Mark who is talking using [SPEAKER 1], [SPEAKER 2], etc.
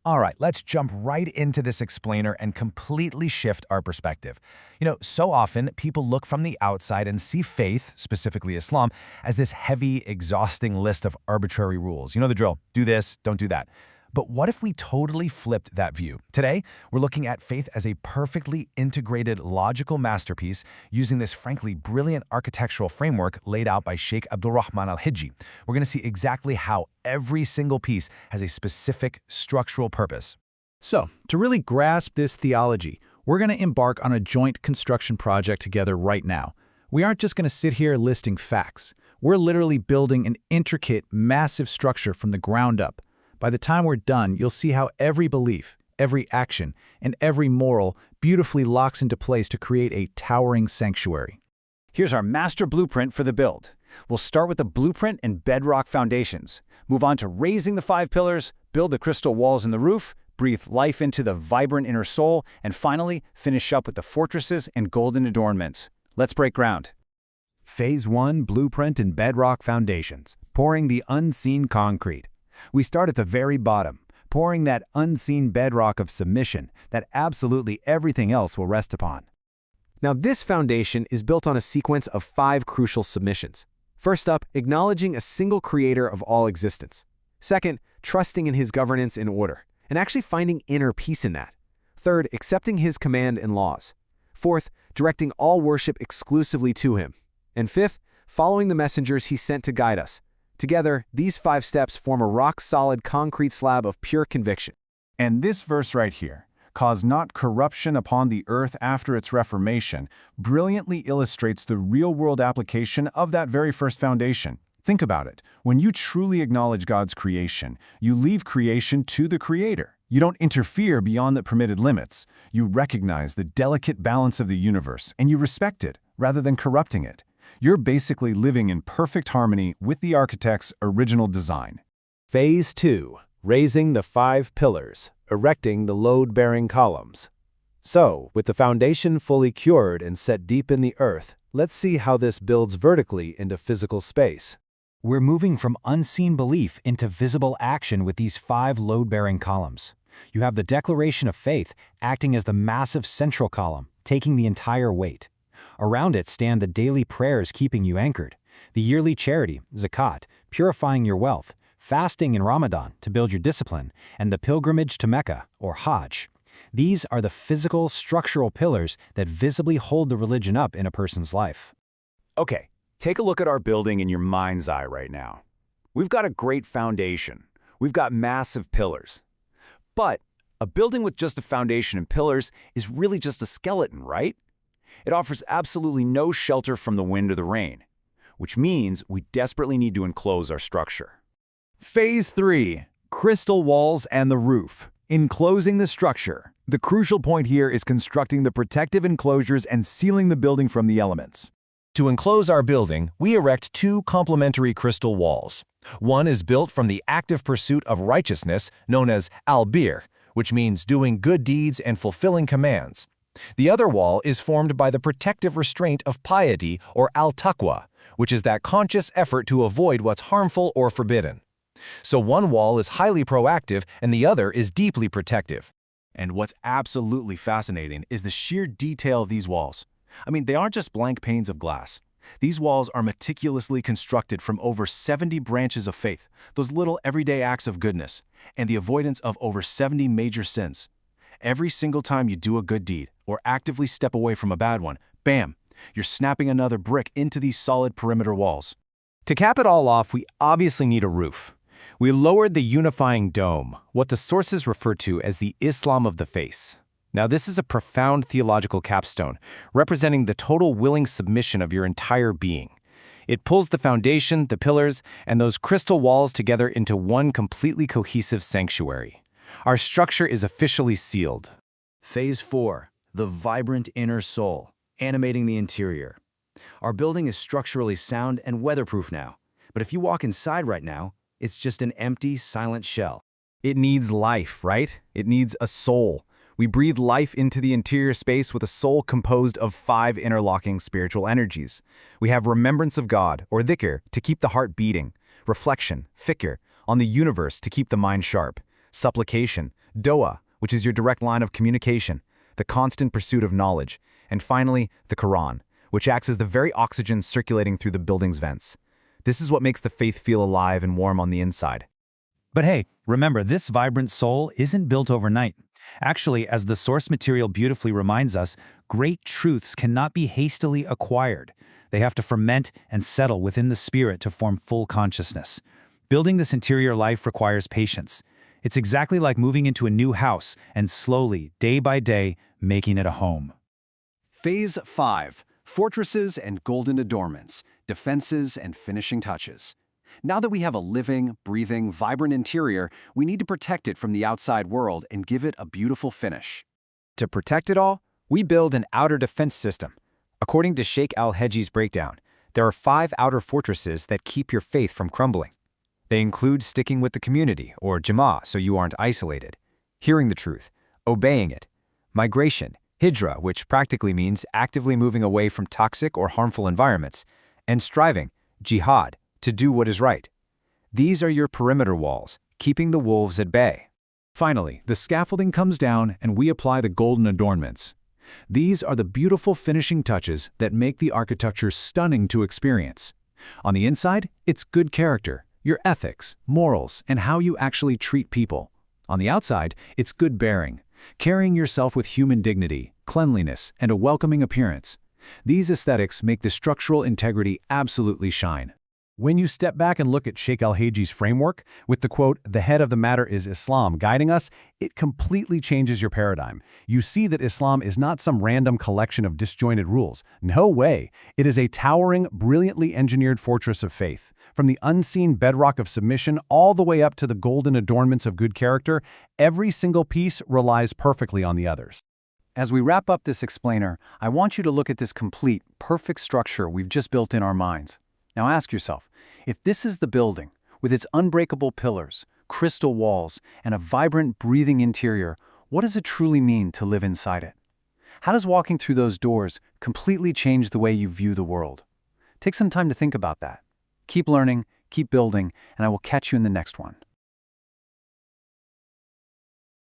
[SPEAKER 1] All right, let's jump right into this explainer and completely shift our perspective. So often people look from the outside and see faith, specifically Islam, as this heavy, exhausting list of arbitrary rules. You know the drill. Do this, don't do that. But what if we totally flipped that view? Today, we're looking at faith as a perfectly integrated, logical masterpiece using this frankly brilliant architectural framework laid out by Sheikh Abdul Rahman Al-Hijji. We're going to see exactly how every single piece has a specific structural purpose.
[SPEAKER 2] So, to really grasp this theology, we're going to embark on a joint construction project together right now. We aren't just going to sit here listing facts. We're literally building an intricate, massive structure from the ground up. By the time we're done, you'll see how every belief, every action, and every moral beautifully locks into place to create a towering sanctuary.
[SPEAKER 3] Here's our master blueprint for the build. We'll start with the blueprint and bedrock foundations, move on to raising the 5 pillars, build the crystal walls in the roof, breathe life into the vibrant inner soul, and finally, finish up with the fortresses and golden adornments. Let's break ground.
[SPEAKER 4] Phase 1, Blueprint and Bedrock Foundations, pouring the unseen concrete. We start at the very bottom, pouring that unseen bedrock of submission that absolutely everything else will rest upon.
[SPEAKER 5] Now, this foundation is built on a sequence of 5 crucial submissions. First up, acknowledging a single creator of all existence. Second, trusting in his governance and order, and actually finding inner peace in that. Third, accepting his command and laws. Fourth, directing all worship exclusively to him. And fifth, following the messengers he sent to guide us. Together, these 5 steps form a rock-solid concrete slab of pure conviction.
[SPEAKER 6] And this verse right here, "Cause not corruption upon the earth after its reformation," brilliantly illustrates the real-world application of that very first foundation. Think about it. When you truly acknowledge God's creation, you leave creation to the Creator. You don't interfere beyond the permitted limits. You recognize the delicate balance of the universe, and you respect it, rather than corrupting it. You're basically living in perfect harmony with the architect's original design.
[SPEAKER 4] Phase 2, Raising the 5 pillars, erecting the load-bearing columns. So, with the foundation fully cured and set deep in the earth, let's see how this builds vertically into physical space.
[SPEAKER 1] We're moving from unseen belief into visible action with these 5 load-bearing columns. You have the declaration of faith acting as the massive central column, taking the entire weight. Around it stand the daily prayers keeping you anchored, the yearly charity, zakat, purifying your wealth, fasting in Ramadan to build your discipline, and the pilgrimage to Mecca, or Hajj. These are the physical, structural pillars that visibly hold the religion up in a person's life.
[SPEAKER 3] Okay, take a look at our building in your mind's eye right now. We've got a great foundation. We've got massive pillars. But a building with just a foundation and pillars is really just a skeleton, right? It offers absolutely no shelter from the wind or the rain, which means we desperately need to enclose our structure.
[SPEAKER 6] Phase 3, Crystal Walls and the Roof, enclosing the structure. The crucial point here is constructing the protective enclosures and sealing the building from the elements.
[SPEAKER 1] To enclose our building, we erect 2 complementary crystal walls. One is built from the active pursuit of righteousness, known as al-bir, which means doing good deeds and fulfilling commands. The other wall is formed by the protective restraint of piety, or al-taqwa, which is that conscious effort to avoid what's harmful or forbidden. So one wall is highly proactive and the other is deeply protective.
[SPEAKER 7] And what's absolutely fascinating is the sheer detail of these walls. I mean, they aren't just blank panes of glass. These walls are meticulously constructed from over 70 branches of faith, those little everyday acts of goodness, and the avoidance of over 70 major sins. Every single time you do a good deed or actively step away from a bad one, bam, you're snapping another brick into these solid perimeter walls.
[SPEAKER 5] To cap it all off, we obviously need a roof. We lowered the unifying dome, what the sources refer to as the Islam of the face. Now, this is a profound theological capstone, representing the total willing submission of your entire being. It pulls the foundation, the pillars, and those crystal walls together into one completely cohesive sanctuary. Our structure is officially sealed.
[SPEAKER 4] Phase 4, the vibrant inner soul, animating the interior. Our building is structurally sound and weatherproof now, but if you walk inside right now, it's just an empty, silent shell.
[SPEAKER 5] It needs life, right? It needs a soul. We breathe life into the interior space with a soul composed of 5 interlocking spiritual energies. We have remembrance of God, or dhikr, to keep the heart beating, reflection, fikr, on the universe to keep the mind sharp,
[SPEAKER 3] supplication, Doa, which is your direct line of communication, the constant pursuit of knowledge, and finally, the Quran, which acts as the very oxygen circulating through the building's vents. This is what makes the faith feel alive and warm on the inside.
[SPEAKER 1] But hey, remember, this vibrant soul isn't built overnight. Actually, as the source material beautifully reminds us, great truths cannot be hastily acquired. They have to ferment and settle within the spirit to form full consciousness. Building this interior life requires patience. It's exactly like moving into a new house and slowly, day by day, making it a home.
[SPEAKER 8] Phase 5. Fortresses and golden adornments, defenses and finishing touches. Now that we have a living, breathing, vibrant interior, we need to protect it from the outside world and give it a beautiful finish.
[SPEAKER 3] To protect it all, we build an outer defense system. According to Sheikh Al-Hedji's breakdown, there are 5 outer fortresses that keep your faith from crumbling. They include sticking with the community, or Jama'ah, so you aren't isolated, hearing the truth, obeying it, migration, Hijra, which practically means actively moving away from toxic or harmful environments, and striving, Jihad, to do what is right. These are your perimeter walls, keeping the wolves at bay.
[SPEAKER 2] Finally, the scaffolding comes down and we apply the golden adornments. These are the beautiful finishing touches that make the architecture stunning to experience. On the inside, it's good character, your ethics, morals, and how you actually treat people. On the outside, it's good bearing, carrying yourself with human dignity, cleanliness, and a welcoming appearance. These aesthetics make the structural integrity absolutely shine.
[SPEAKER 6] When you step back and look at Sheikh Al-Hedji's framework, with the quote, "The head of the matter is Islam," guiding us, it completely changes your paradigm. You see that Islam is not some random collection of disjointed rules. No way. It is a towering, brilliantly engineered fortress of faith. From the unseen bedrock of submission all the way up to the golden adornments of good character, every single piece relies perfectly on the others.
[SPEAKER 8] As we wrap up this explainer, I want you to look at this complete, perfect structure we've just built in our minds. Now ask yourself, if this is the building, with its unbreakable pillars, crystal walls, and a vibrant, breathing interior, what does it truly mean to live inside it? How does walking through those doors completely change the way you view the world? Take some time to think about that. Keep learning, keep building, and I will catch you in the next one.